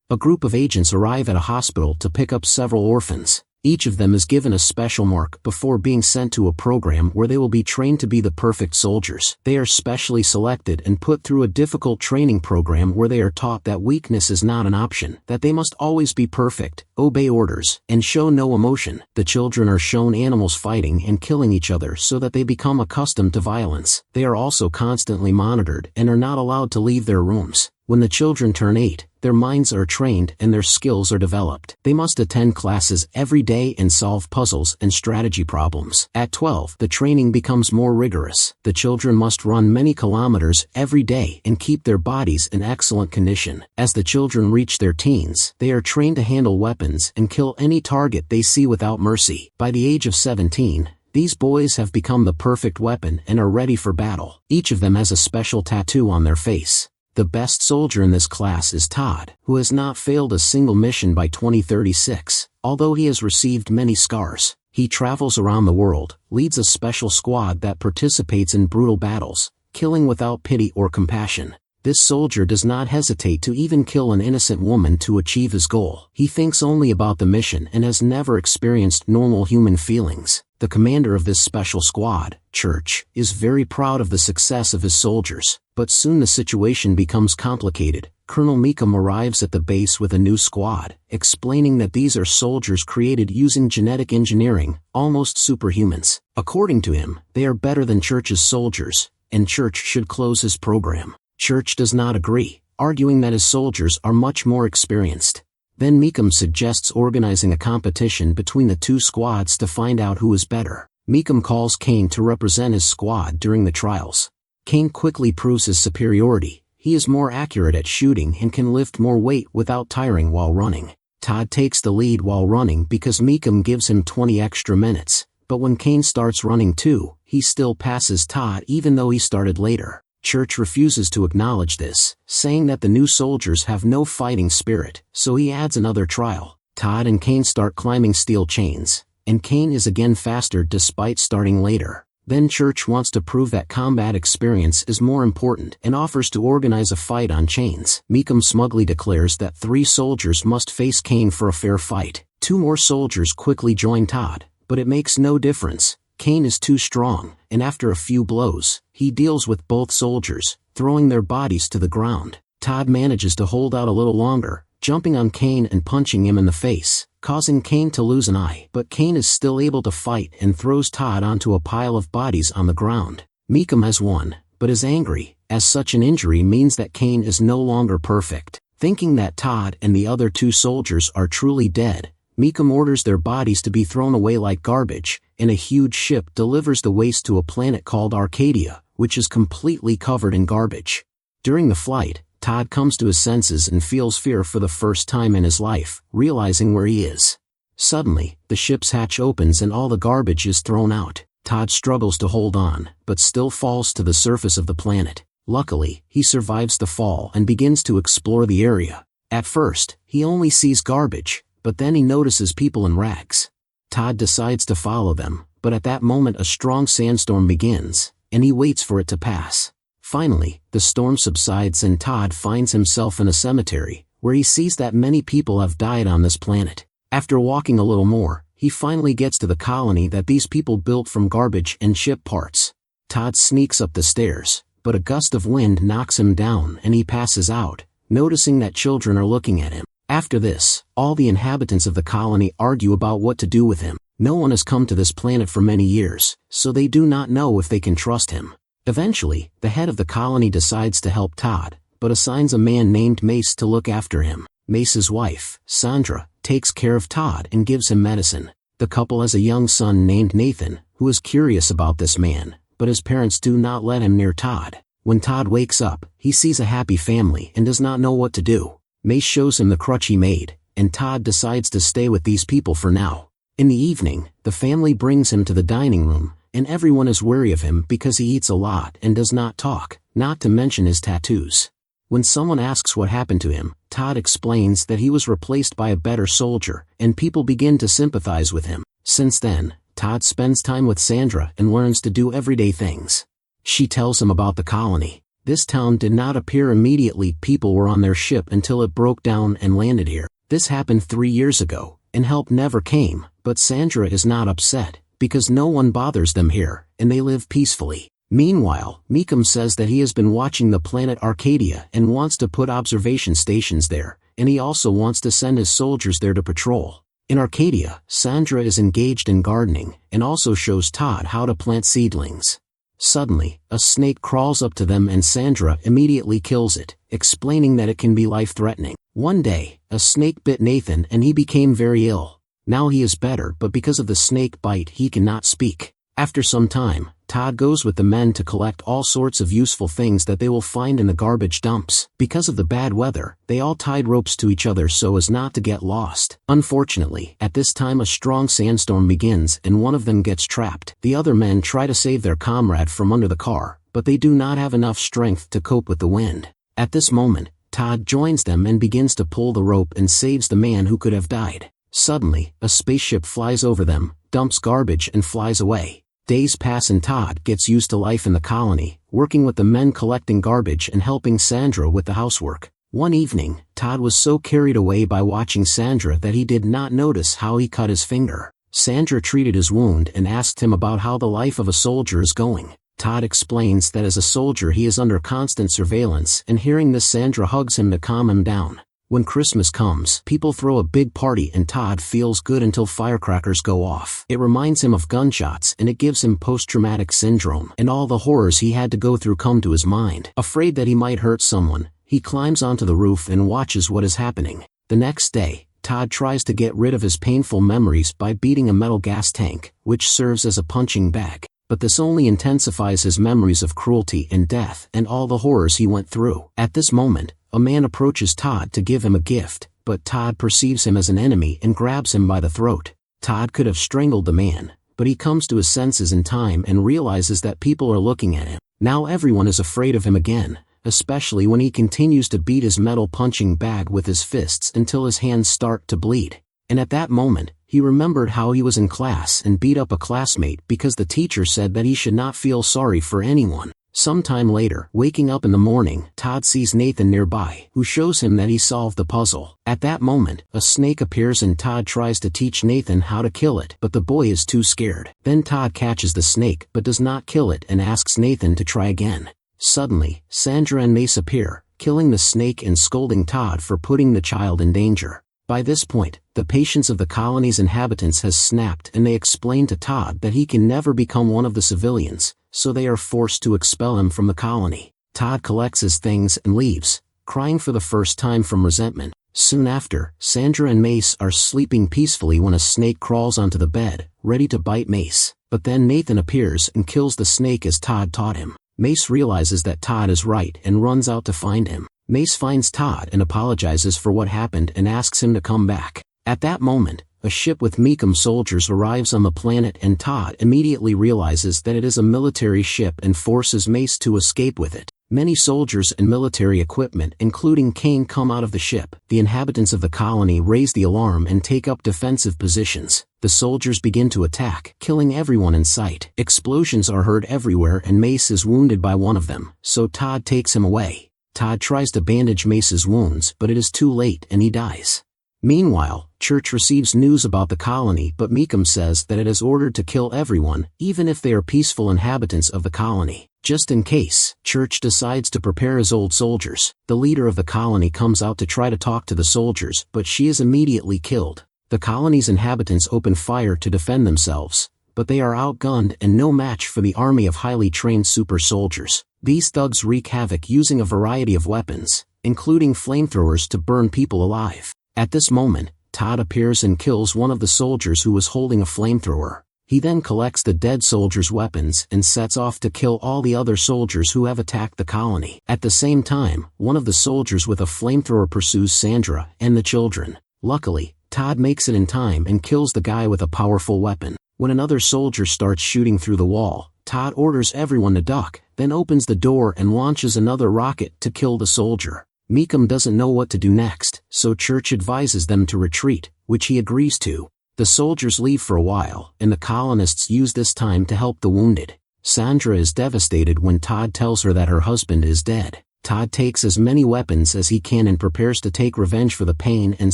A group of agents arrive at a hospital to pick up several orphans. Each of them is given a special mark before being sent to a program where they will be trained to be the perfect soldiers. They are specially selected and put through a difficult training program where they are taught that weakness is not an option, that they must always be perfect, obey orders, and show no emotion. The children are shown animals fighting and killing each other so that they become accustomed to violence. They are also constantly monitored and are not allowed to leave their rooms. When the children turn 8, their minds are trained and their skills are developed. They must attend classes every day and solve puzzles and strategy problems. At 12, the training becomes more rigorous. The children must run many kilometers every day and keep their bodies in excellent condition. As the children reach their teens, they are trained to handle weapons and kill any target they see without mercy. By the age of 17, these boys have become the perfect weapon and are ready for battle. Each of them has a special tattoo on their face. The best soldier in this class is Todd, who has not failed a single mission by 2036, although he has received many scars. He travels around the world, leads a special squad that participates in brutal battles, killing without pity or compassion. This soldier does not hesitate to even kill an innocent woman to achieve his goal. He thinks only about the mission and has never experienced normal human feelings. The commander of this special squad, Church, is very proud of the success of his soldiers, but soon the situation becomes complicated. Colonel Mekum arrives at the base with a new squad, explaining that these are soldiers created using genetic engineering, almost superhumans. According to him, they are better than Church's soldiers, and Church should close his program. Church does not agree, arguing that his soldiers are much more experienced. Then Mekum suggests organizing a competition between the two squads to find out who is better. Mekum calls Kane to represent his squad during the trials. Kane quickly proves his superiority. He is more accurate at shooting and can lift more weight without tiring while running. Todd takes the lead while running because Mekum gives him 20 extra minutes, but when Kane starts running too, he still passes Todd even though he started later. Church refuses to acknowledge this, saying that the new soldiers have no fighting spirit, so he adds another trial. Todd and Kane start climbing steel chains, and Kane is again faster despite starting later. Then Church wants to prove that combat experience is more important and offers to organize a fight on chains. Mekum smugly declares that 3 soldiers must face Kane for a fair fight. 2 more soldiers quickly join Todd, but it makes no difference. Kane is too strong, and after a few blows, he deals with both soldiers, throwing their bodies to the ground. Todd manages to hold out a little longer, jumping on Kane and punching him in the face, causing Kane to lose an eye. But Kane is still able to fight and throws Todd onto a pile of bodies on the ground. Mekum has won, but is angry, as such an injury means that Kane is no longer perfect. Thinking that Todd and the other 2 soldiers are truly dead, Mekum orders their bodies to be thrown away like garbage, and a huge ship delivers the waste to a planet called Arcadia, which is completely covered in garbage. During the flight, Todd comes to his senses and feels fear for the first time in his life, realizing where he is. Suddenly, the ship's hatch opens and all the garbage is thrown out. Todd struggles to hold on, but still falls to the surface of the planet. Luckily, he survives the fall and begins to explore the area. At first, he only sees garbage, but then he notices people in rags. Todd decides to follow them, but at that moment a strong sandstorm begins, and he waits for it to pass. Finally, the storm subsides and Todd finds himself in a cemetery, where he sees that many people have died on this planet. After walking a little more, he finally gets to the colony that these people built from garbage and ship parts. Todd sneaks up the stairs, but a gust of wind knocks him down and he passes out, noticing that children are looking at him. After this, all the inhabitants of the colony argue about what to do with him. No one has come to this planet for many years, so they do not know if they can trust him. Eventually, the head of the colony decides to help Todd, but assigns a man named Mace to look after him. Mace's wife, Sandra, takes care of Todd and gives him medicine. The couple has a young son named Nathan, who is curious about this man, but his parents do not let him near Todd. When Todd wakes up, he sees a happy family and does not know what to do. Mace shows him the crutch he made, and Todd decides to stay with these people for now. In the evening, the family brings him to the dining room, and everyone is wary of him because he eats a lot and does not talk, not to mention his tattoos. When someone asks what happened to him, Todd explains that he was replaced by a better soldier, and people begin to sympathize with him. Since then, Todd spends time with Sandra and learns to do everyday things. She tells him about the colony. This town did not appear immediately. People were on their ship until it broke down and landed here. This happened 3 years ago, and help never came, but Sandra is not upset, because no one bothers them here, and they live peacefully. Meanwhile, Mekum says that he has been watching the planet Arcadia and wants to put observation stations there, and he also wants to send his soldiers there to patrol. In Arcadia, Sandra is engaged in gardening, and also shows Todd how to plant seedlings. Suddenly, a snake crawls up to them and Sandra immediately kills it, explaining that it can be life-threatening. One day, a snake bit Nathan and he became very ill. Now he is better, but because of the snake bite he cannot speak. After some time, Todd goes with the men to collect all sorts of useful things that they will find in the garbage dumps. Because of the bad weather, they all tied ropes to each other so as not to get lost. Unfortunately, at this time a strong sandstorm begins and one of them gets trapped. The other men try to save their comrade from under the car, but they do not have enough strength to cope with the wind. At this moment, Todd joins them and begins to pull the rope and saves the man who could have died. Suddenly, a spaceship flies over them, dumps garbage and flies away. Days pass and Todd gets used to life in the colony, working with the men collecting garbage and helping Sandra with the housework. One evening, Todd was so carried away by watching Sandra that he did not notice how he cut his finger. Sandra treated his wound and asked him about how the life of a soldier is going. Todd explains that as a soldier he is under constant surveillance, and hearing this Sandra hugs him to calm him down. When Christmas comes, people throw a big party and Todd feels good until firecrackers go off. It reminds him of gunshots and it gives him post-traumatic syndrome, and all the horrors he had to go through come to his mind. Afraid that he might hurt someone, he climbs onto the roof and watches what is happening. The next day, Todd tries to get rid of his painful memories by beating a metal gas tank, which serves as a punching bag. But this only intensifies his memories of cruelty and death and all the horrors he went through. At this moment, a man approaches Todd to give him a gift, but Todd perceives him as an enemy and grabs him by the throat. Todd could have strangled the man, but he comes to his senses in time and realizes that people are looking at him. Now everyone is afraid of him again, especially when he continues to beat his metal punching bag with his fists until his hands start to bleed. And at that moment, he remembered how he was in class and beat up a classmate because the teacher said that he should not feel sorry for anyone. Sometime later, waking up in the morning, Todd sees Nathan nearby, who shows him that he solved the puzzle. At that moment, a snake appears and Todd tries to teach Nathan how to kill it, but the boy is too scared. Then Todd catches the snake but does not kill it and asks Nathan to try again. Suddenly, Sandra and Mace appear, killing the snake and scolding Todd for putting the child in danger. By this point, the patience of the colony's inhabitants has snapped and they explain to Todd that he can never become one of the civilians, so they are forced to expel him from the colony. Todd collects his things and leaves, crying for the first time from resentment. Soon after, Sandra and Mace are sleeping peacefully when a snake crawls onto the bed, ready to bite Mace. But then Nathan appears and kills the snake as Todd taught him. Mace realizes that Todd is right and runs out to find him. Mace finds Todd and apologizes for what happened and asks him to come back. At that moment, a ship with Mekum soldiers arrives on the planet and Todd immediately realizes that it is a military ship and forces Mace to escape with it. Many soldiers and military equipment including Kane come out of the ship. The inhabitants of the colony raise the alarm and take up defensive positions. The soldiers begin to attack, killing everyone in sight. Explosions are heard everywhere and Mace is wounded by one of them, so Todd takes him away. Todd tries to bandage Mace's wounds but it is too late and he dies. Meanwhile, Church receives news about the colony but Mekum says that it is ordered to kill everyone, even if they are peaceful inhabitants of the colony. Just in case, Church decides to prepare his old soldiers. The leader of the colony comes out to try to talk to the soldiers but she is immediately killed. The colony's inhabitants open fire to defend themselves, but they are outgunned and no match for the army of highly trained super soldiers. These thugs wreak havoc using a variety of weapons, including flamethrowers to burn people alive. At this moment, Todd appears and kills one of the soldiers who was holding a flamethrower. He then collects the dead soldiers' weapons and sets off to kill all the other soldiers who have attacked the colony. At the same time, one of the soldiers with a flamethrower pursues Sandra and the children. Luckily, Todd makes it in time and kills the guy with a powerful weapon. When another soldier starts shooting through the wall, Todd orders everyone to duck, then opens the door and launches another rocket to kill the soldier. Mekum doesn't know what to do next, so Church advises them to retreat, which he agrees to. The soldiers leave for a while, and the colonists use this time to help the wounded. Sandra is devastated when Todd tells her that her husband is dead. Todd takes as many weapons as he can and prepares to take revenge for the pain and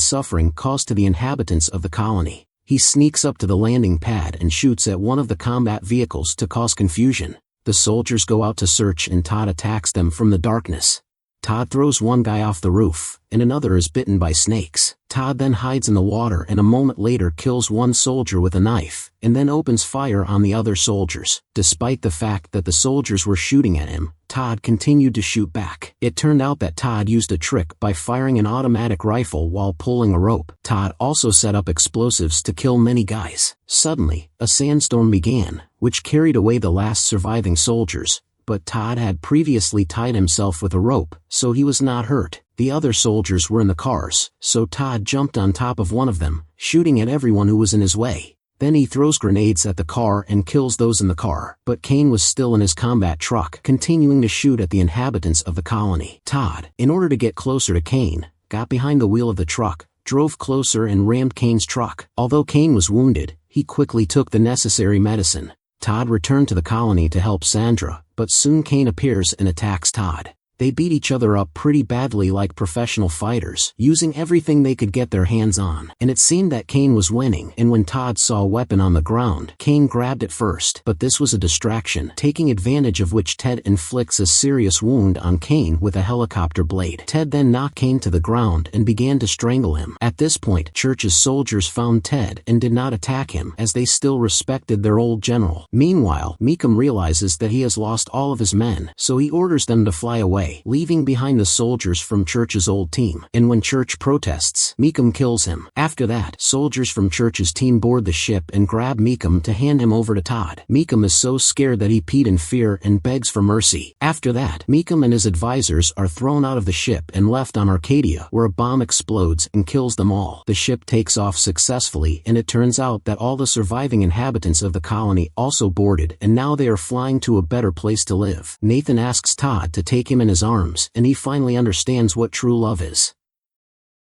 suffering caused to the inhabitants of the colony. He sneaks up to the landing pad and shoots at one of the combat vehicles to cause confusion. The soldiers go out to search and Todd attacks them from the darkness. Todd throws one guy off the roof, and another is bitten by snakes. Todd then hides in the water and a moment later kills one soldier with a knife, and then opens fire on the other soldiers. Despite the fact that the soldiers were shooting at him, Todd continued to shoot back. It turned out that Todd used a trick by firing an automatic rifle while pulling a rope. Todd also set up explosives to kill many guys. Suddenly, a sandstorm began, which carried away the last surviving soldiers, but Todd had previously tied himself with a rope, so he was not hurt. The other soldiers were in the cars, so Todd jumped on top of one of them, shooting at everyone who was in his way. Then he throws grenades at the car and kills those in the car, but Kane was still in his combat truck, continuing to shoot at the inhabitants of the colony. Todd, in order to get closer to Kane, got behind the wheel of the truck, drove closer and rammed Kane's truck. Although Kane was wounded, he quickly took the necessary medicine. Todd returned to the colony to help Sandra, but soon Kane appears and attacks Todd. They beat each other up pretty badly like professional fighters, using everything they could get their hands on, and it seemed that Kane was winning, and when Todd saw a weapon on the ground, Kane grabbed it first, but this was a distraction, taking advantage of which Ted inflicts a serious wound on Kane with a helicopter blade. Ted then knocked Kane to the ground and began to strangle him. At this point, Church's soldiers found Ted and did not attack him, as they still respected their old general. Meanwhile, Mekum realizes that he has lost all of his men, so he orders them to fly away, leaving behind the soldiers from Church's old team. And when Church protests, Mekum kills him. After that, soldiers from Church's team board the ship and grab Mekum to hand him over to Todd. Mekum is so scared that he peed in fear and begs for mercy. After that, Mekum and his advisors are thrown out of the ship and left on Arcadia, where a bomb explodes and kills them all. The ship takes off successfully, and it turns out that all the surviving inhabitants of the colony also boarded, and now they are flying to a better place to live. Nathan asks Todd to take him in his arms, and he finally understands what true love is.